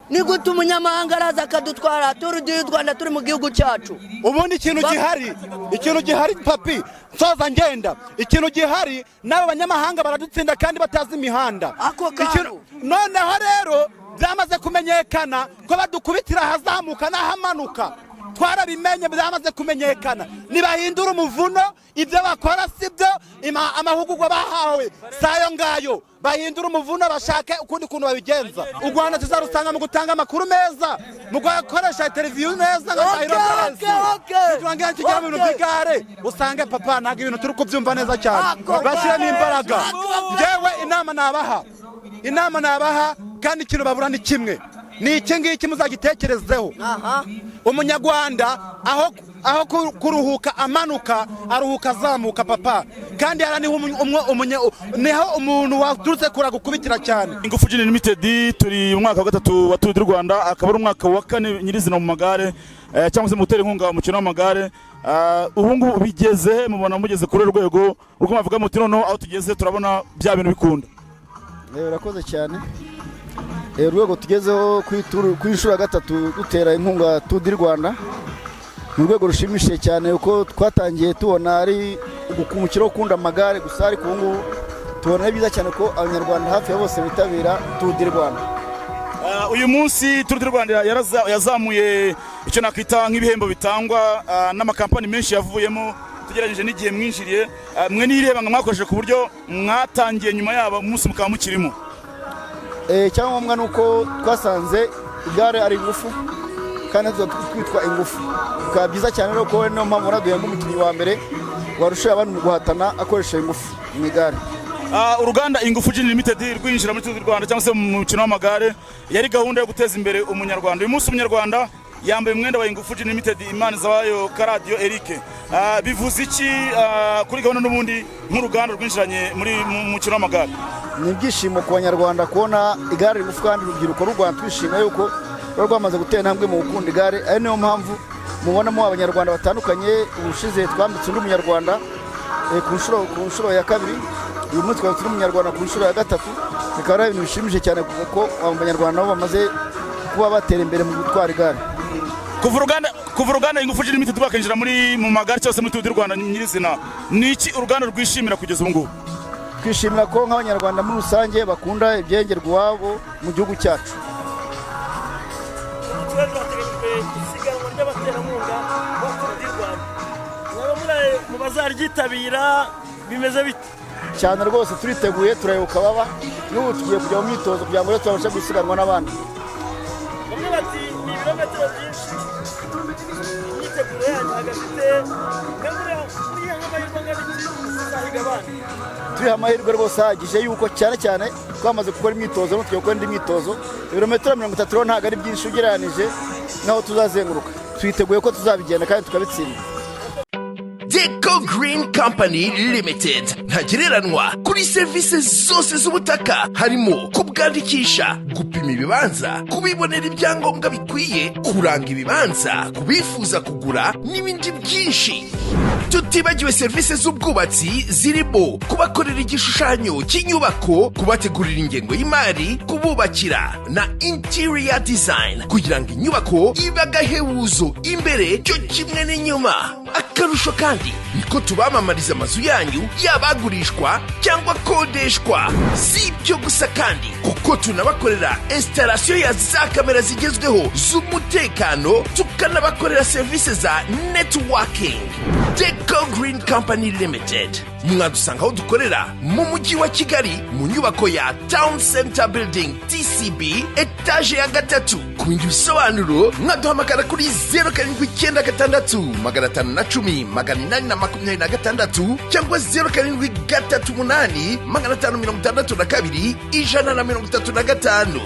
ni gute umunyamahanga araza akadutwara Tour du Rwanda turi mu gihugu cyacu? Ubundi ikintu gihari papi soza ngenda ikintu gihari n'aba banyamahanga baradutsinda kandi batazi imihanda. Noneho rero byamaze kumenyekana ko badukubitira hazamuka n'ahamanuka. Twarabimenye byamaze kumenyekana. Nibahindura umuvuno ibyo bakora sibyo amahugurwa bahawe sayo ngayo. Bahindura umuvuno bashake ukundi kuntu babigenza. U Rwanda tuzarusanga mu gutanga amakuru meza, mu gukoresha televiziyo neza nka mu bigare. Usange papa ntago ibintu turi kubyumva neza cyane. Bashyiramo imbaraga. Jewe inama nabaha kandi ikintu babura ni kimwe. Ni iki ngiki muzagitekerezeho. Umunyarwanda aho kuruhuka amanuka aruhuka azamuka papa, kandi ara niho umuntu waturutse kura gukubitira cyane. Ingufu Gin Limited turi mu mwaka wa 3 wa Tour du Rwanda, akaba ari umwaka wa 4 nyirizina mu magare cyangwa se mu gutera inkunga umukino w'amagare. Ubu ngubu bigeze mubona mugeze kuri rwego urwo bavuga muti noneho aho tugeze turabona bya bintu bikunda. Urakoze cyane. Urwego tugezeho ku inshuro ya 3 dutera inkunga Tour du Rwanda, mu rwego rushimishije cyane uko twatangiye tubona ari umukino wo kunda amagare gusa, ariko ubu ngubu tubona byiza cyane ko abanyarwanda hafi ya bose bitabira Tour du Rwanda. Uyu munsi Tour du Rwanda yazamuye icyo nakwita nk'ibihembo bitangwa n'amakampani menshi yavuyemo tugeragije n'igihe mwinjiriye. Mwe nireba nga mwakoresheje ku buryo mwatangiye nyuma yabo umunsi mukaba mukirimo. Cyangwa nuko twasanze igare ari ingufu kandi twitwa ingufu, bikaba byiza cyane rero ko niyo mpamvu naduhemba umukinnyi wa mbere warusha abantu mu guhatana akoresha ingufu mu igare. Uruganda Ingufu Gin Limited rwinjira muri Tour du Rwanda cyangwa se mu mukino w'amagare yari gahunda yo guteza imbere umunyarwanda. Uyu munsi umunyarwanda yambaye umwenda wa Ingufu Gin Limited Imana zawayo Karadio Eric. Bivuze iki kuri gahunda n'ubundi nk'uruganda rwinjiranye muri mukino w'amagare? Ni ibyishimo ku banyarwanda kubona igare rigufu kandi urubyiruko rw'u Rwanda twishimiye yuko rwamaze gutera intambwe mu gukunda igare. Ari niyo mpamvu mubonamo abanyarwanda batandukanye. Ubushize twambitse undi munyarwanda ku nshuro ya 2, uyu munsi twari turi umunyarwanda ku nshuro ya 3. Bikaba ari ibintu bishimishije cyane kuko abanyarwanda nabo bamaze kuba batera imbere mu gutwara igare. Kuva uruganda Ingufu Gin Limited rwakinjira mu magare cyose muri Tour du Rwanda nyirizina, ni iki uruganda rwishimira kugeza ubu ngubu? Twishimira ko nk'abanyarwanda muri rusange bakunda ibyengerwa iwabo mu gihugu cyacu. Bazaryitabira bimeze bite? Cyane rwose turiteguye, turayoboka baba n'ubu tugiye kujya mu myitozo kugira ngo tubashe gusiganwa n'abandi. Bamwe bati ni ibirometero byinshi, imyiteguro yanyu hagafite turiha amahirwe rwose ahagije yuko cyane twamaze gukora imyitozo no tugiye gukora indi myitozo. Ibirometero 30 ntabwo ari byinshi ugereranije naho tuzazenguruka. Twiteguye ko tuzabigenda kandi tukabitsinda. Deco Green Company Limited ntagereranwa kuri service zose z'ubutaka, harimo kubwandikisha, gupima ibibanza, kubibonera ibyangombwa bikwiye, kuranga ibibanza, kubifuza kugura n'ibindi byinshi. Tutibagiwe service z'ubwubatsi zirimo kubakorera igishushanyo cy'inyubako, kubategurira ingengo y'imari, kububakira na interior design kugira ngo inyubako ibe agahebuzo imbere cyo kimwe n'inyuma. Akarusho kandi niko tubamamariza amazu yanyu yabagurishwa cyangwa kodeshwa. Si ibyo gusa kandi kuko tunabakorera installation ya za kamera zigezweho z'umutekano, tukanabakorera service za networking. Deco Green Company Limited mwadusanga aho dukorera mu mujyi wa Kigali mu nyubako ya Town Center Building TCB etage ya 3. Ku bindi bisobanuro mwaduhamagara kuri 0796 cyangwa 0738562135.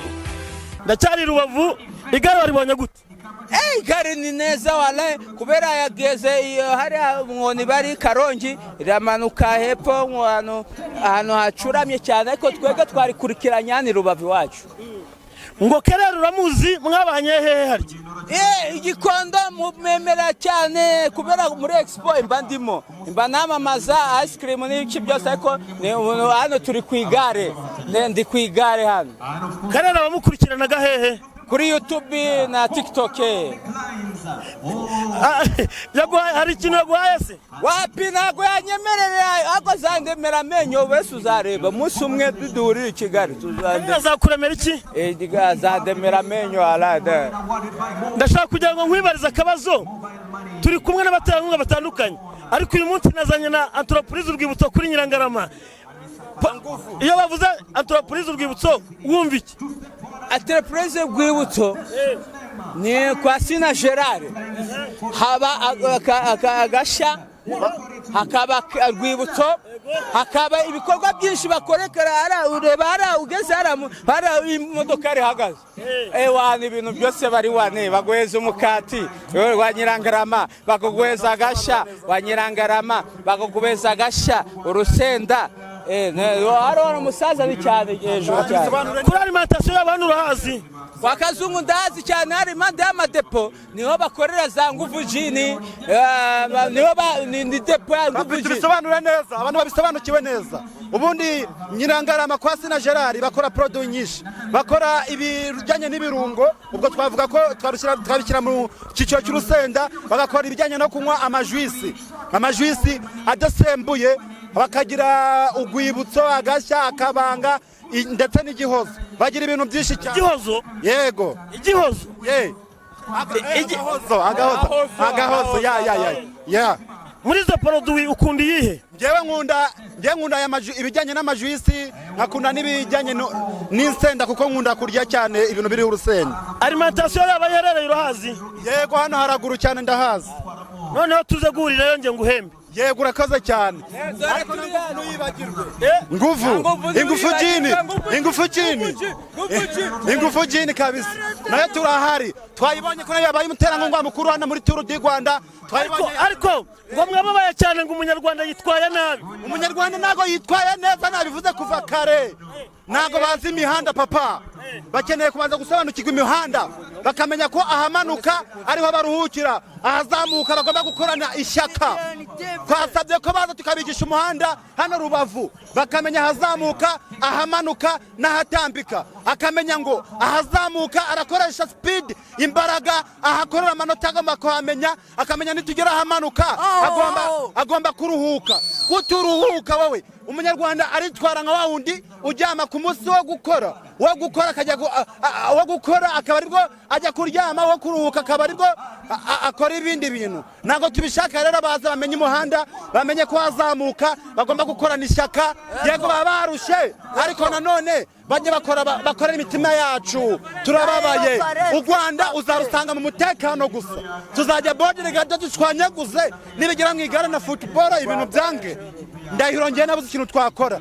Ndacyari Rubavu, igare waribonye gute? Igare ni neza wale kubera yageze hari mwoni bari Karongi iramanuka hepfo ahantu hacuramye cyane, ariko twege twari kurikiranya ni Rubavu wacu. Ngo Kerera uramuzi mwabanye hehe harya? Igikondo mumemera cyane kubera muri expo imbandimo namamaza ice cream n'iki byose, ariko hano turi kwigare, ndi kwigare hano. Kerera bamukurikiranaga hehe? kuri YouTube na TikTok. Hari ikintu yaguhaye se? Wapi ntago yanyemerera, ako zandemera amenyo wese uzareba umunsi umwe duhurira i Kigali tuzande. Azakuremera iki? Diga zandemera amenyo alada. Ndashaka kugira ngo nkwibarize akabazo. Turi kumwe n'abaterankunga batandukanye, ariko uyu munsi nazanye na entreprise urwibutso kuri Nyirangarama. Iyo bavuze entreprise urwibutso wumva iki? Entreprise urwibutso ni kwa Sina Gerard, haba agasha, hakaba urwibutso, hakaba ibikorwa byinshi bakorekera. Ureba hara ugeze hara imodoka ari hagaze, wana ibintu byose bari wane bagweza umukati wa Nyirangarama, bakugweza agasha wa Nyirangarama, bakugweza agasha urusenda. Haro umusaza ni cyane hejuru cyane. Kuri alimentation y'abantu urahazi? Kwa Kazungu ndazi cyane, hari impande y'amadepo niho bakorera za nguvu jini, niho ni depo ya nguvu jini. Bisobanura neza, abantu babisobanukiwe neza. Ubundi Nyirangarama kwa Sina Gerard bakora produit nyinshi, bakora ibijyanye n'ibirungo, ubwo twavuga ko twabishyira mu cyiciro cy'urusenda, bagakora ibijyanye no kunywa amajuisi adasembuye, bakagira urwibutso, agashya, akabanga ndetse n'igihozo. Bagira ibintu byinshi cyane. Igihozo? Yego. Igihozo? Agahozo ya. Muri izo produit ukunda iyihe? Ngewe nkunda ibijyanye n'amajuisi, nkakunda n'ibijyanye n'insenda kuko nkunda kurya cyane ibintu biriho urusenda. Alimentation yaba yerereye urahazi? Yego, hano haraguru cyane ndahazi. Noneho tuze guhurira yo nge nguhembe. Yego, urakoze cyane. Ariko ntuyibagirwe ingufu jini kabisa, nayo turahari. Twayibonye ko yabaye umuterankunga mukuru hano muri Tour du Rwanda. Ariko ngo mwababaye cyane ngo umunyarwanda yitwaye nabi. Umunyarwanda ntago yitwaye neza, nabivuze kuva kare. Ntago bazi imihanda papa, bakeneye kubanza gusobanukirwa imihanda, bakamenya ko ahamanuka ariho baruhukira, ahazamuka bagomba gukorana ishyaka. Twasabye ko baza tukabigisha umuhanda hano Rubavu, bakamenya ahazamuka, ahamanuka n'ahatambika, akamenya ngo ahazamuka arakoresha speed, imbaraga, ahakorera amanota agomba kuhamenya, akamenya nitugera ahamanuka agomba kuruhuka. Uturuhuka wowe umunyarwanda aritwara nka wa wundi ujyama ku munsi wo gukora akajya wo gukora akaba aribwo ajya kuryama, wo kuruhuka akaba aribwo akora ibindi bintu. Ntabwo tubishaka rero, baza bamenye umuhanda, bamenye ko hazamuka bagomba gukorana ishyaka. Yego baba barushe, ariko nanone bajye bakorera imitima yacu. Turababaye. U Rwanda uzarusanga mu mutekano gusa. Tuzajya bodire gato dushwanyaguze nibigira mu igare na football ibintu byange. Ndahiro ngiye nabuze ikintu twakora.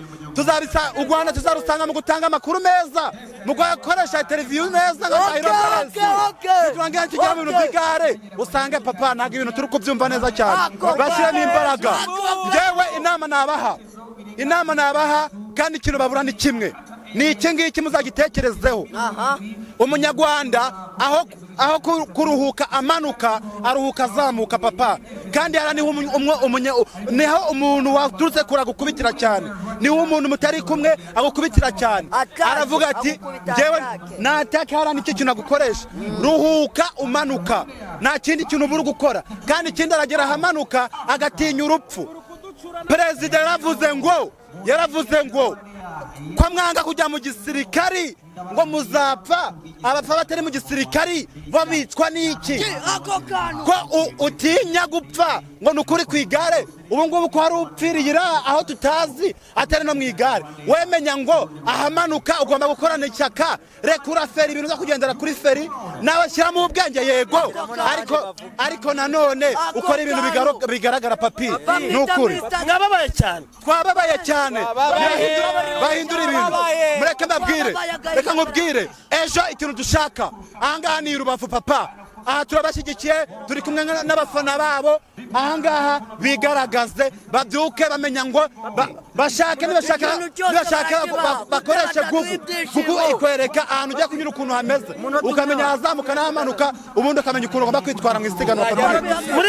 U Rwanda tuzarusanga mu gutanga amakuru meza, mu gukoresha interview neza nk'Ndahiro Valens. Turangira tujya mu bintu by'igare, usange papa ntago ibintu turi kubyumva neza cyane. Bashyiramo imbaraga. Ngewe inama nabaha kandi ikintu babura ni kimwe, ni iki ngiki muzagitekerezeho. Umunyarwanda aho kuruhuka amanuka, aruhuka azamuka papa. Kandi ara niho umuntu waturutse kura gukubitira cyane, niho umuntu mutari kumwe agukubitira cyane, aravuga ati jewe nataka hara niki kintu agukoresha. Ruhuka umanuka, nta kindi kintu buri gukora. Kandi ikindi aragera hamanuka agatinya urupfu. Perezida yaravuze ngo ko mwanga kujya mu gisirikari ngo muzapfa, abapfa batari mu gisirikari bo bicwa n'iki? Ko utinya gupfa ngo nukuri ku igare. Ubu ngubu ko hari upfiriye aho tutazi atari no mu igare. Wemenya ngo ahamanuka ugomba gukorana ishyaka, rekura feri, ibintu zo kugendera kuri feri nawe shyiramo ubwenge. Yego, ariko nanone ukora ibintu bigaragara papi. Nukuri mwababaye cyane, twababaye cyane. Bahindura ibintu, mureke mbabwire, reka nkubwire. Ejo ikintu dushaka ahangaha ni Rubavu papa. Aha turabashyigikiye, turi kumwe n'abafana babo. Ahangaha bigaragaze, babyuke, bamenya ngo bashake nibashaka bakoresha kuko ikwereka ahantu ujya kunyura ukuntu hameze, ukamenya ahazamuka n'ahamanuka, ubundi ukamenya ukuntu ugomba kwitwara mu isiganwa. Muri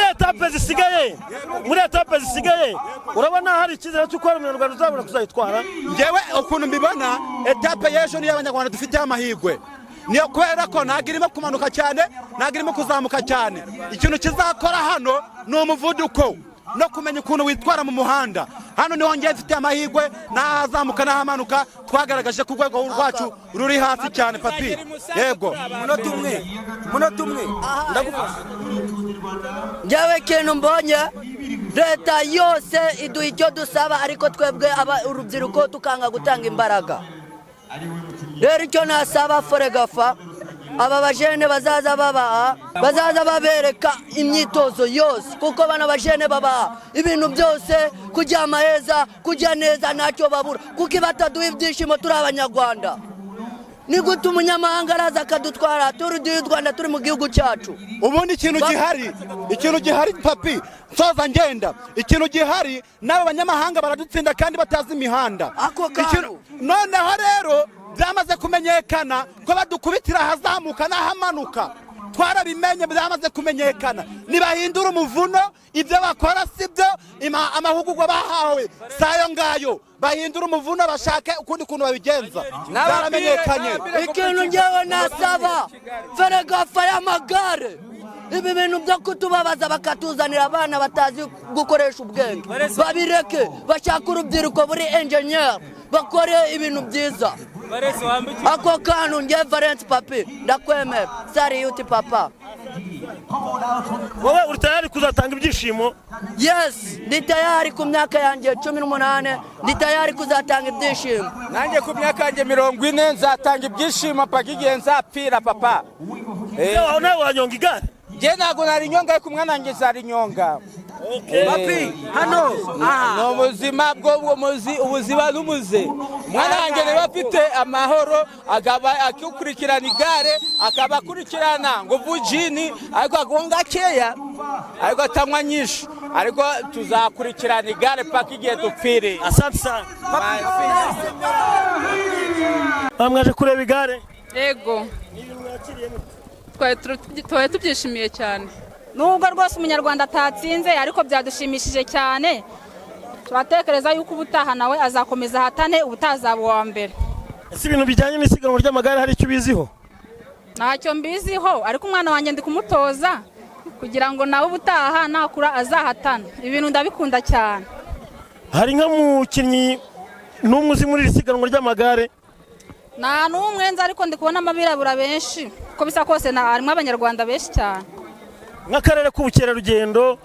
etape zisigaye urabona hari icyizere cy'uko hari umunyarwanda uzabona kuzayitwara? Ngewe ukuntu mbibona, etape y'ejo niyo abanyarwanda dufite amahirwe. niyo kubera ko ntabwo irimo kumanuka cyane ntabwo irimo kuzamuka cyane. Ikintu kizakora hano ni umuvuduko no kumenya ukuntu witwara mu muhanda. Hano niho ngiye mfite amahirwe n'ahazamuka n'ahamanuka twagaragaje ku rwego rwacu ruri hasi cyane papi. Yego munota umwe ndagufasha. Njyewe ikintu mbonye leta yose iduha icyo dusaba ariko twebwe urubyiruko tukanga gutanga imbaraga. Rero icyo nasaba Foregafa aba bajene bazaza babereka imyitozo yose kuko bana bajene baba ibintu byose kujya maheza kujya neza ntacyo babura kuko bataduha ibyishimo turi abanyarwanda. Ni gute umunyamahanga araza akadutwara turi du Rwanda turi mu gihugu cyacu? Ubundi ikintu gihari papi nsoza ngenda ikintu gihari n'abo banyamahanga baradutsinda kandi batazi imihanda. Noneho rero byamaze kumenyekana ko badukubitira hazamuka n'ahamanuka twarabimenye byamaze kumenyekana. Nibahindura umuvuno ibyo bakora sibyo amahugurwa bahawe sayo ngayo bahindura umuvuno bashake ukundi kuntu babigenza baramenyekanye. Ikintu ngewe nasaba Foregafa y'amagare ibi bintu byo kutubabaza bakatuzanira abana batazi gukoresha ubwenge babireke bashaka urubyiruko buri engineer bakore ibintu byiza. Ako kantu nge Valence papi ndakwemera sari yuti papa. Wowe uri tayari kuzatanga ibyishimo? Yes, ndi tayari ku myaka yanjye 18 ndi tayari kuzatanga ibyishimo. Nanjye ku myaka yanjye 40 nzatanga ibyishimo paka igihe nzapfira papa. Nawe wanyonga igare? Je ntago nari nyonga ku mwana wanjye zari nyonga. Papi hano no muzima bwo ubuzima n'umuze. Mwana wanjye niba afite amahoro agaba akikurikirana igare akaba akurikirana ngo vujini ariko agonga keya ariko atanywa nyinshi ariko tuzakurikirana igare paka igihe dupfire. Asante sana. Mwaje kureba igare? Yego. Twaye tubyishimiye cyane. Nubwo rwose umunyarwanda atatsinze ariko byadushimishije cyane. Turatekereza yuko ubutaha nawe azakomeza hatane ubutazaba wa mbere. Ese ibintu bijyanye n'isiganwa ry'amagare hari icyo biziho? Ntacyo mbiziho ariko umwana wanjye ndi kumutoza kugira ngo nawe ubutaha nakura azahatana. Ibintu ndabikunda cyane. Hari nka mukinnyi n'umwe uzi muri isiganwa ry'amagare? Nta n'umwe nzi ariko ndi kubona amabirabura benshi ko bisa kose harimo abanyarwanda benshi cyane. Nk'akarere k'ubukerarugendo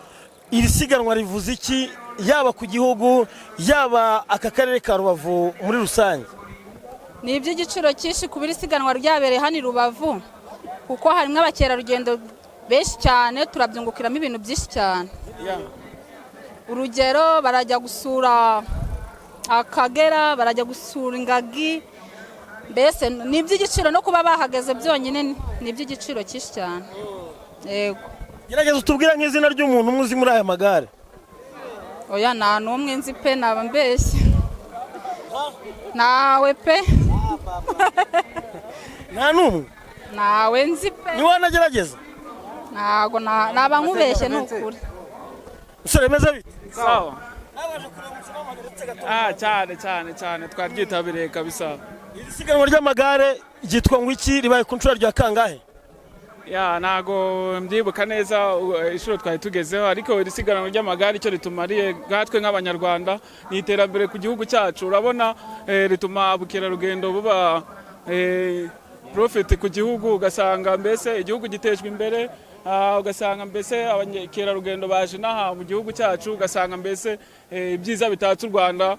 iri siganwa rivuze iki yaba ku gihugu yaba aka karere ka Rubavu muri rusange? Ni iby'igiciro cyinshi kubiri siganwa ryabereye hano i Rubavu kuko harimo abakerarugendo benshi cyane turabyungukiramo ibintu byinshi cyane. Urugero barajya gusura Akagera barajya gusura Ingagi mbese ni iby'igiciro no kuba bahageze byonyine ni iby'igiciro cyinshi cyane. Yego. Gerageza utubwira nk'izina ry'umuntu umuzi muri aya magare. Oya nta n'umwe nzi pe naba mbeshye. Nawe pe. Nta n'umwe? Nawe nzi pe. Ni wanagerageza? Ntago naba nkubeshye n'ukuri. Usore meze bite? Sawa. cyane twaryitabiriye kabisa. Iri siganwa ry'amagare ryitwa ngo iki ribaye ku nshuro rya kangahe? Nago mbyibuka neza ishuro twari tugezeho ariko iri siganwa ry'amagare icyo ritumariye gatwe nk'abanyarwanda ni iterambere ku gihugu cyacu. Urabona rituma ubukerarugendo buba profit ku gihugu ugasanga mbese igihugu gitejwe imbere ugasanga mbese abakerarugendo baje naha mu gihugu cyacu ugasanga mbese ibyiza bitatse u Rwanda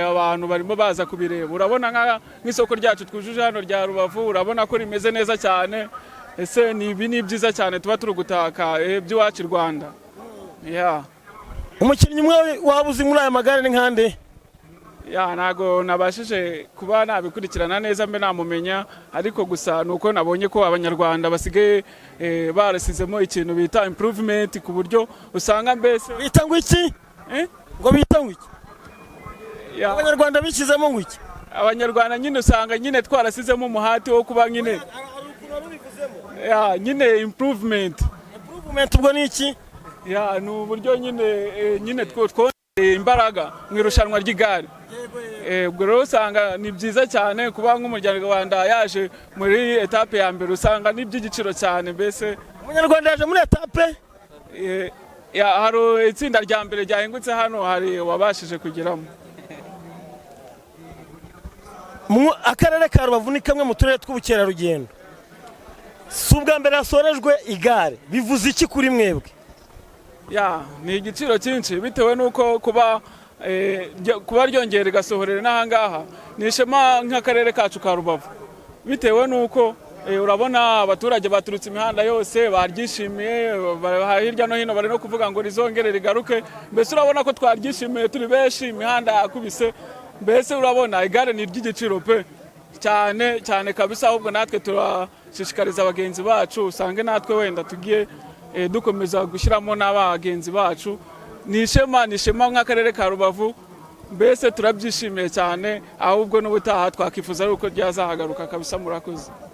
abantu barimo baza kubireba. Urabona nk'isoko ryacu twujuje hano rya Rubavu urabona ko rimeze neza cyane. Ese ibi ni byiza cyane tuba turi gutaka by'iwacu i Rwanda. Umukinnyi umwe wabuze muri aya magare ni nkande? Nago nabashije kuba nabikurikirana neza mbe namumenya ariko gusa nuko nabonye ko abanyarwanda basigaye barasizemo ikintu bita improvement ku buryo usanga mbese bita ngo iki? Ngo bita ngo iki? Abanyarwanda bikizemo ngo iki? Abanyarwanda nyine usanga nyine twarasizemo umuhati wo kuba nyine nyine improvement ubwo ni iki? Ni uburyo nyine twongeye imbaraga mu irushanwa ry'igare. ubwo rero usanga ni byiza cyane kuba nk'umunyarwanda yaje muri etape ya mbere, usanga ni iby'igiciro cyane. Mbese umunyarwanda yaje muri etape, hari itsinda rya mbere ryahingutse hano, hari wabashije kugeramo. Akarere ka Rubavu ni kamwe mu turere tw'ubukerarugendo, si ubwa mbere hasorejwe igare, bivuze iki kuri mwebwe? Ni igiciro cyinshi bitewe n'uko kuba ryongera rigasohorera n'ahangaha ni ishema nk'akarere kacu ka Rubavu, bitewe n'uko urabona abaturage baturutse imihanda yose baryishimiye, hirya no hino bari no kuvuga ngo rizongere rigaruke. Mbese urabona ko twaryishimiye turi benshi, imihanda yakubise. Mbese urabona igare ni iry'igiciro pe cyane cyane kabisa, ahubwo natwe turashishikariza abagenzi bacu, usange natwe wenda tugiye dukomeza gushyiramo n'abagenzi bacu. Ni ishema nk'akarere ka Rubavu, mbese turabyishimiye cyane, ahubwo n'ubutaha twakifuza yuko ryazahagaruka kabisa. Murakoze.